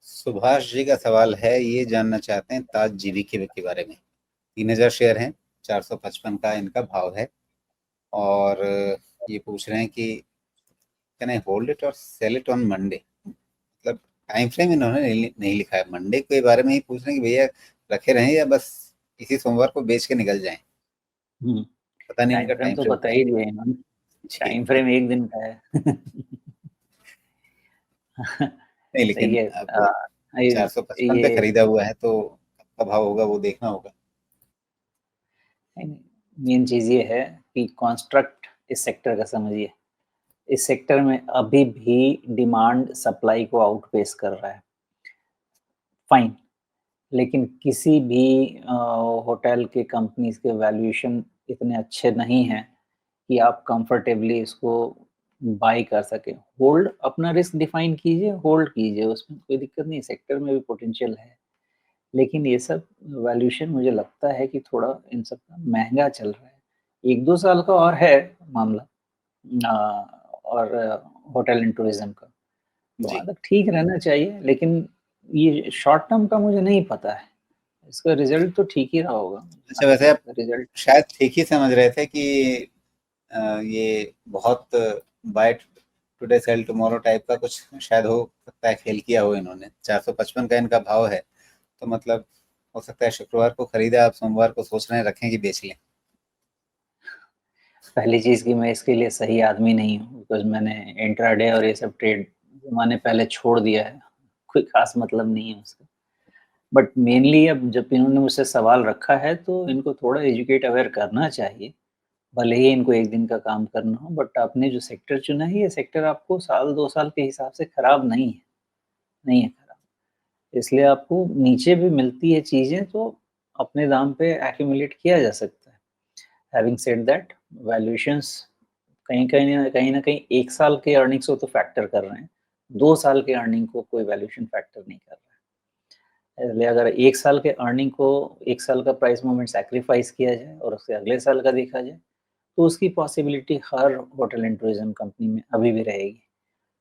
सुभाष जी का सवाल है, ये जानना चाहते हैं ताज जीवी के बारे में। 3000 शेयर हैं, 455 का इनका भाव है। और ये पूछ रहे हैं कि कैन आई होल्ड इट और सेल इट ऑन मंडे। मतलब टाइम फ्रेम इन्होंने नहीं लिखा है, मंडे के बारे में ही पूछ रहे हैं कि भैया रखे रहें या बस इसी सोमवार को बेच के निकल जाएं। पता नहीं टाइम इनका फ्रेम टाइम तो फ्रेम बता क्या ही दिए इन्होंने। है। टाइम फ्रेम एक दिन का है। नहीं, सही लेकिन है। अब ये 455 पे ये खरीदा हुआ है तो कब का भाव होगा वो देखना होगा। मेन चीज ये है कि कॉन्स्ट्रक्ट इस सेक्टर का समझिए। इस सेक्टर में अभी भी डिमांड सप्लाई को आउटपेस कर रहा है। फाइन, लेकिन किसी भी होटल के कंपनीज के वैल्यूएशन इतने अच्छे नहीं हैं कि आप कंफर्टेबली इसको बाय कर सके। होल्ड, अपना रिस्क डिफाइन कीजिए, होल्ड कीजिए, उसमें कोई दिक्कत नहीं, सेक्टर में भी पोटेंशियल है। लेकिन ये सब वैल्यूएशन मुझे लगता है कि थोड़ा इन सब का महंगा चल रहा है। 1-2 साल का और है मामला, और होटल एंड टूरिज्म का तो जी। मतलब ठीक रहना चाहिए। लेकिन ये शॉर्ट टर्म का मुझे नहीं पता है, इसका रिजल्ट तो ठीक ही रहा होगा अच्छा, जहाँ तक वैसे आप लगता है रिजल्ट। शायद ठीक ही समझ रहे थे कि ये बहुत buy today sell tomorrow type का कुछ शायद हो सकता है, खेल किया हो इन्होंने। 455 का इनका भाव है, तो मतलब हो सकता है शुक्रवार को खरीदा, आप सोमवार को सोच रहे हैं रखें कि बेच लें। पहली चीज कि मैं इसके लिए सही आदमी नहीं हूँ, बिकॉज मैंने इंट्राडे और ये सब ट्रेड मैंने पहले छोड़ दिया है, कोई खास मतलब नहीं है उसका। बट मेनली अब जब इन्होंने मुझसे सवाल रखा है तो इनको थोड़ा एजुकेट अवेयर करना चाहिए। भले ही इनको एक दिन का काम करना हो, बट आपने जो सेक्टर चुना है ये सेक्टर आपको 1-2 साल के हिसाब से खराब नहीं है, नहीं है खराब। इसलिए आपको नीचे भी मिलती है चीजें तो अपने दाम पे एक्यूमुलेट किया जा सकता है। हैविंग सेड दैट, वैल्यूएशंस कहीं ना कहीं 1 साल के अर्निंग्स को तो फैक्टर कर रहे हैं, 2 साल के अर्निंग को कोई वैल्यूएशन फैक्टर नहीं कर रहा है। इसलिए अगर 1 साल के अर्निंग को 1 साल का प्राइस मूवमेंट सेक्रीफाइस किया जाए और उसके अगले साल का देखा जाए तो उसकी possibility her hotel and tourism company में अभी भी रहेगी।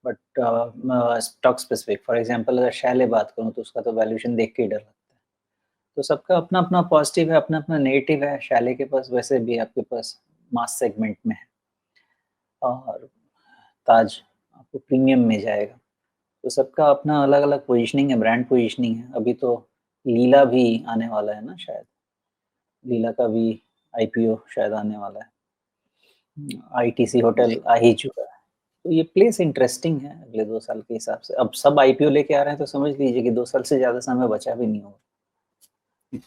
But stock specific, for example अगर शैले बात करूं तो उसका तो वैल्यूएशन देख के ही डर लगता है। तो सबका अपना अपना पॉजिटिव है, अपना अपना नेगेटिव है। शैले के पास वैसे भी आपके पास मास सेगमेंट में है, और ताज आपको प्रीमियम में जाएगा। तो सबका अपना अलग अलग पोजीशनिंग है, ब्रांड पोजीशनिंग है। अभी तो लीला भी आने वाला है ना शायद, लीला का भी आईपीओ शायद आने वाला है। आईटीसी होटल जी। आ ही चुका है। तो ये प्लेस इंटरेस्टिंग है अगले 2 साल के हिसाब से। अब सब आईपीओ लेके आ रहे हैं तो समझ लीजिए कि 2 साल से ज्यादा समय बचा भी नहीं होगा।